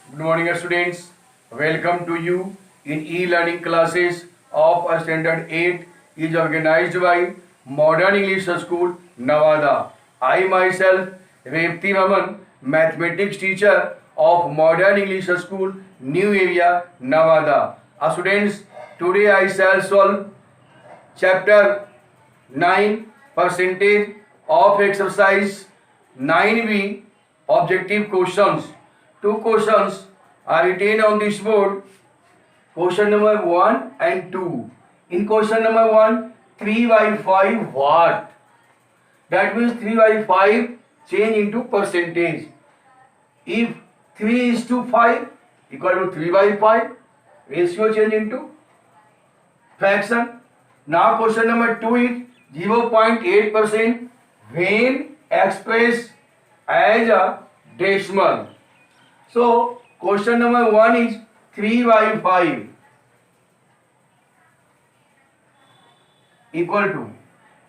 Good morning, students. Welcome to you in e-learning classes of Standard 8 is organized by Modern English School, Nevada. I myself, Revti Raman, mathematics teacher of Modern English School, New Area, Nevada. Students, today I shall solve chapter 9 percentage of exercise 9b objective questions. Two questions are written on this board. Question number 1 and 2. In question number 1, 3 by 5 what? That means 3 by 5 change into percentage. If 3 is to 5 equal to 3 by 5, ratio change into fraction. Now question number 2 is 0.8% when expressed as a decimal. So question number 1 is 3 by 5 equal to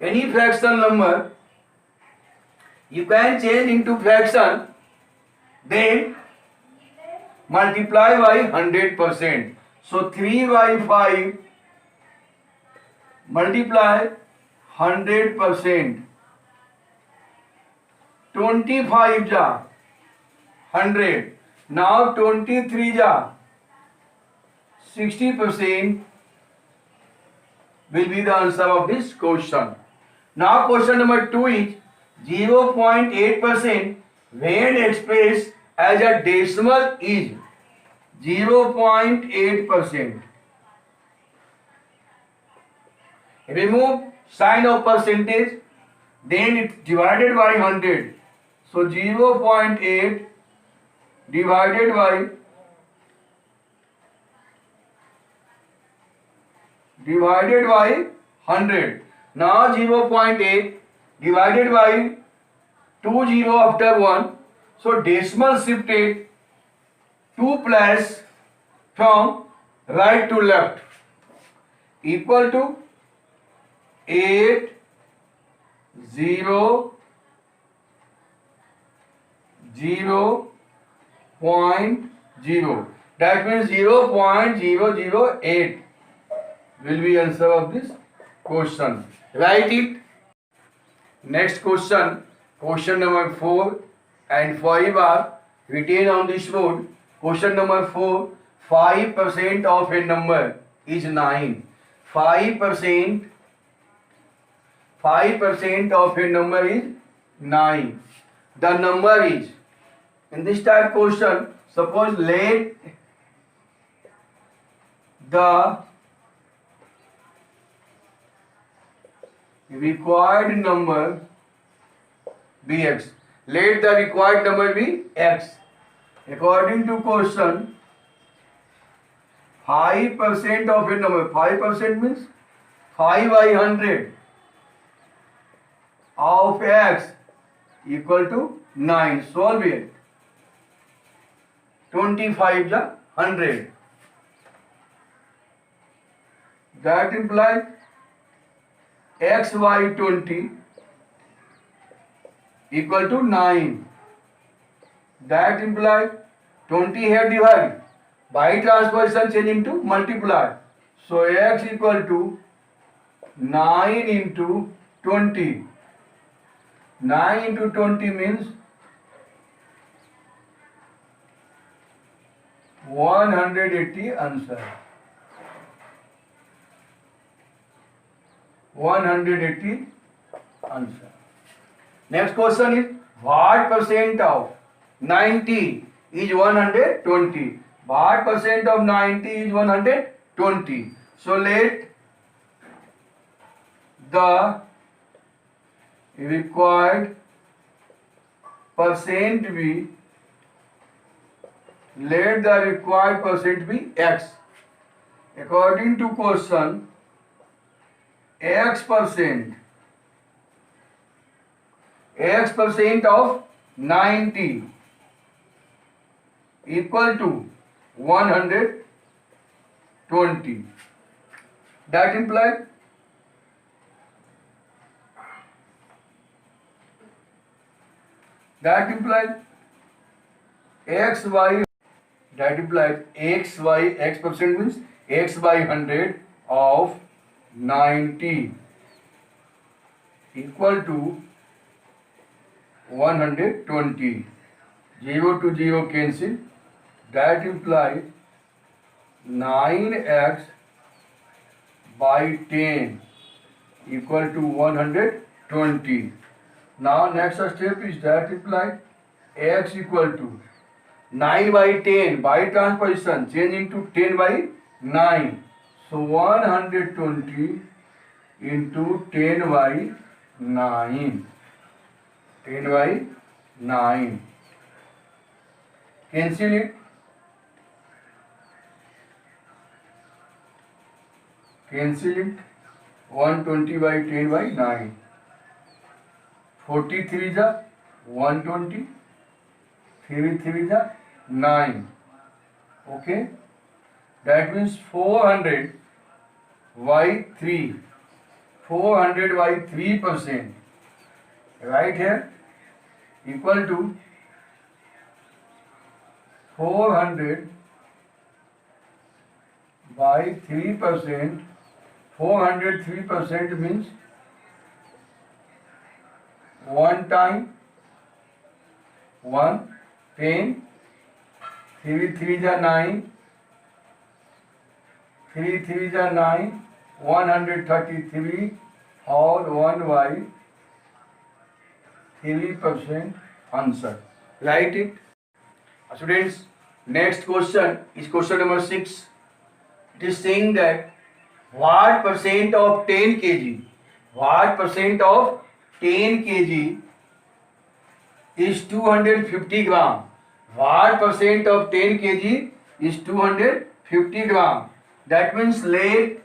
any fractional number you can change into fraction, then multiply by 100%. So 3 by 5 multiply 100%. 25 ja 100. Now 23 ja 60% will be the answer of this question. Now question number 2 is 0.8% when expressed as a decimal is 0.8%. Remove sign of percentage, then it divided by 100. So 0.8 divided by 100. Now 0.8 divided by 20 after 1. So decimal shifted 2 place from right to left equal to 8 0 0.0. That means 0.008 will be answer of this question. Write it. Next question. Question number 4 and 5 are written on this board. Question number 4. 5% of a number is 9. 5% of a number is 9. The number is, in this type question, suppose let the required number be x. Let the required number be x. According to question, 5% of a number, 5% means 5 by 100 of x equal to 9. Solve it. 25 is 100. That implies x by 20 equal to 9. That implies 20 here divide. By transposition change into multiply. So x equal to 9 into 20. 9 into 20 means 180 answer. 180 answer. Next question is what percent of 90 is 120? What percent of 90 is 120? So let the required percent be, let the required percent be x. According to question, x percent of 90 equal to 120. That implies x by that implies x by x percent means x by 100 of 90 equal to 120. 0 to 0 cancel. That implies 9x by 10 equal to 120. Now next step is that implies x equal to 9 by 10 by transposition change into 10 by 9. So 120 into 10 by 9. 10 by 9. Cancel it. Cancel it. 120 by 10 by 9. 43 is 120. 3 3 is 9. Okay. That means 400 by 3. 400 by 3%. Right here equal to 400 by 3%. 400 3% means 1 time 1 10. 3 3 is 9. 3 3 is 9. 133 और 1 by 3% answer. Write it. Students, next question is question number 6. It is saying that what percent of 10 kg, what percent of 10 kg is 250 gram? What percent of 10 kg is 250 gram? That means let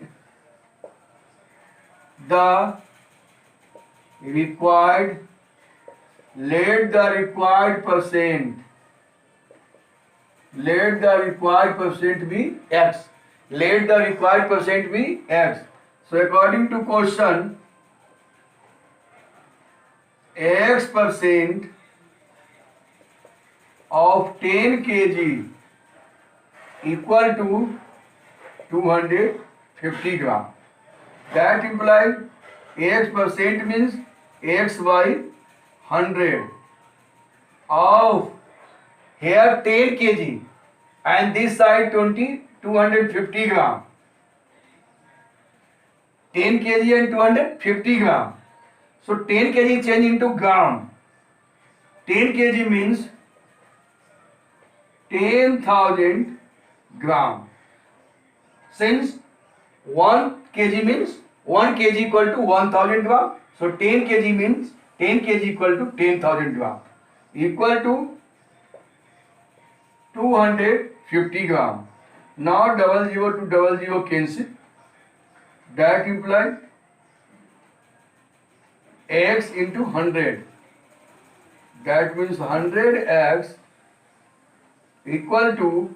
the required percent be x. Let the required percent be x. So according to question, x percent of 10 kg equal to 250 gram. That implies x percent means x by 100 of here 10 kg and this side 250 gram. 10 kg and 250 gram. So 10 kg change into gram. 10 kg means 10,000 gram. Since 1 kg means 1 kg equal to 1000 gram. So 10 kg means 10 kg equal to 10,000 gram equal to 250 gram. Now 00 to 00 cancel. That implies x into 100. That means 100x equal to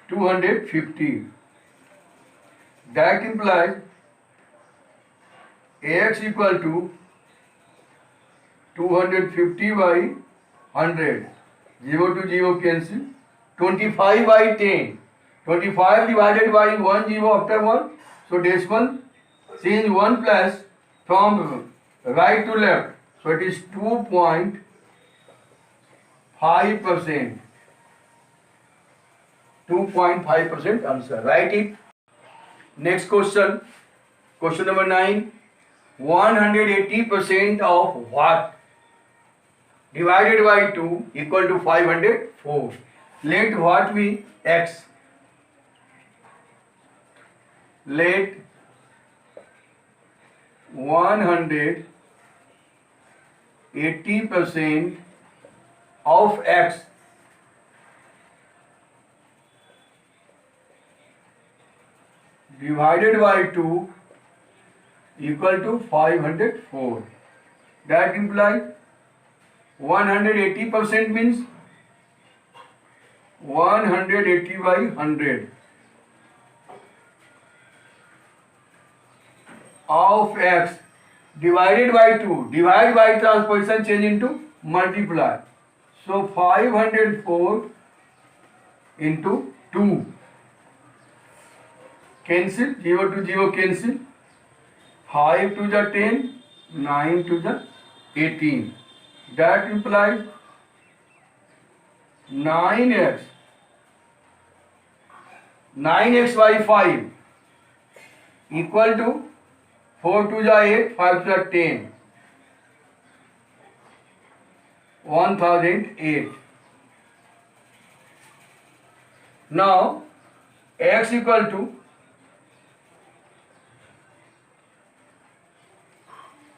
250. That implies x equal to 250 by 100. 0 to 0 cancel. 25 by 10. 25 divided by 1 0 after 1. So decimal change 1 plus from right to left. So it is 2.5%. 2.5% answer. Write it. Next question. Question number 9. 180% of what divided by 2 equal to 504. Let what be x. Let 180% of x divided by 2 equal to 504. That implies 180% means 180 by 100 of x divided by 2. Divide by transposition change into multiply. So 504 into 2. Cancel, 0 to 0 cancel. 5 to the 10, 9 to the 18. That implies 9x. 9x by 5 equal to 4 to the 8, 5 to the 10. 1008. Now x equal to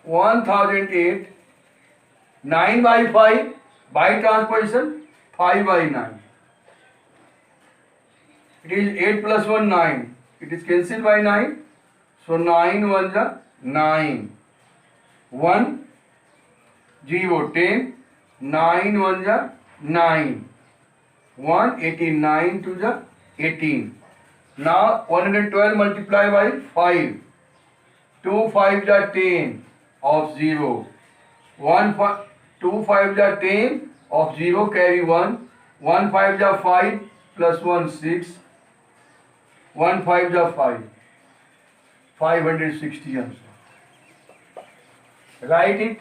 1008. 9 by 5 by transposition 5 by 9. It is 8 plus 1 9. It is cancelled by 9. So 9 1 the 9. 1 0 10. 9 1 the 9. 1 89 to the 18. Now 112 multiplied by 5. 2 5 the 10 of 0. 2 5 the 10 of 0 carry 1. 1 5 the 5 plus 1 6. 1 5 the 5. 560 answer. Write it.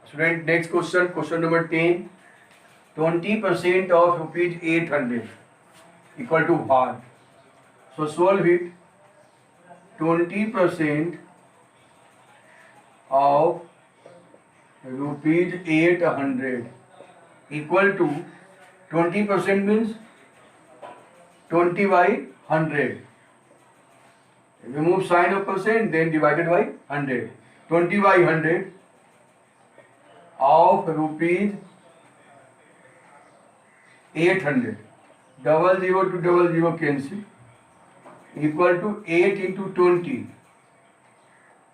Student, next question, question number 10. 20% of rupees 800 equal to what? So solve it. 20% of rupees 800 equal to 20% means 20 by 100. Remove sign of percent, then divided by 100. 20 by 100 of rupees 800. 00 to 00 cancel. Equal to 8 into 20.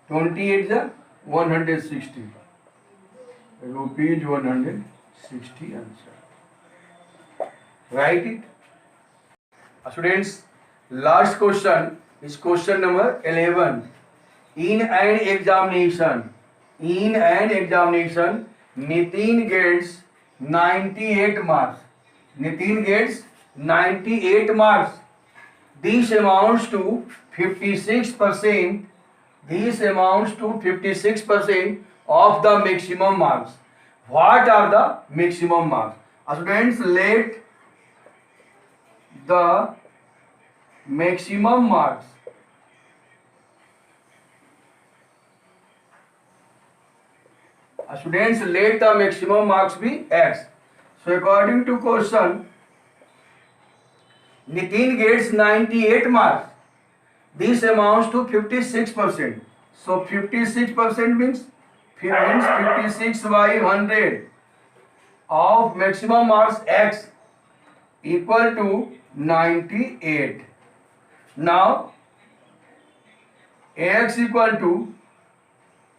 28 is 160. Rupees 160 answer. Write it. Students, last question is question number 11. In an examination, Nitin gets 98 marks. Nitin gets 98 marks. This amounts to 56%. This amounts to 56% of the maximum marks. What are the maximum marks? Students, let the maximum marks be x. So according to question, Nitin gets 98 marks. This amounts to 56%. So 56% means 56 by 100 of maximum marks x equal to 98. Now x equal to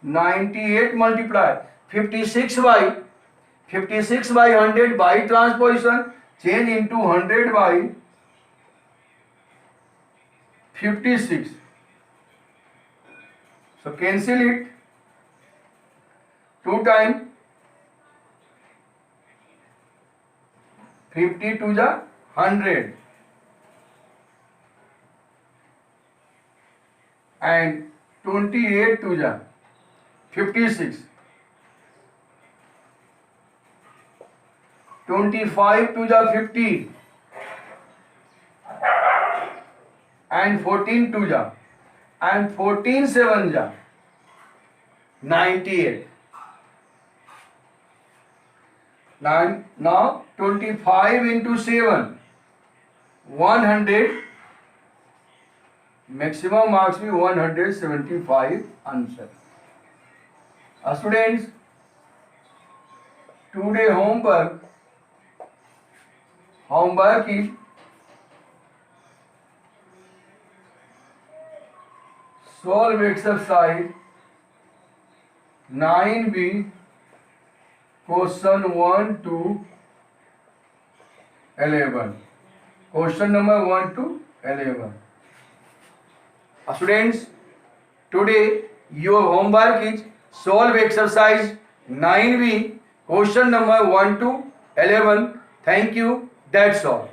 98 multiply 56 by 100 by transposition change into 100 by 56. So cancel it. 2 times 50 to the 100 and 28 to the 56. 25 to the 50 and 14 to the and 14 7 the 98. Now 25 into 7 100. Maximum marks be 175 answer. Students, today homework is solve exercise 9B question 1 to 11. Question number 1 to 11. Students, today your homework is solve exercise 9B Question number 1 to 11. Thank you. That's all.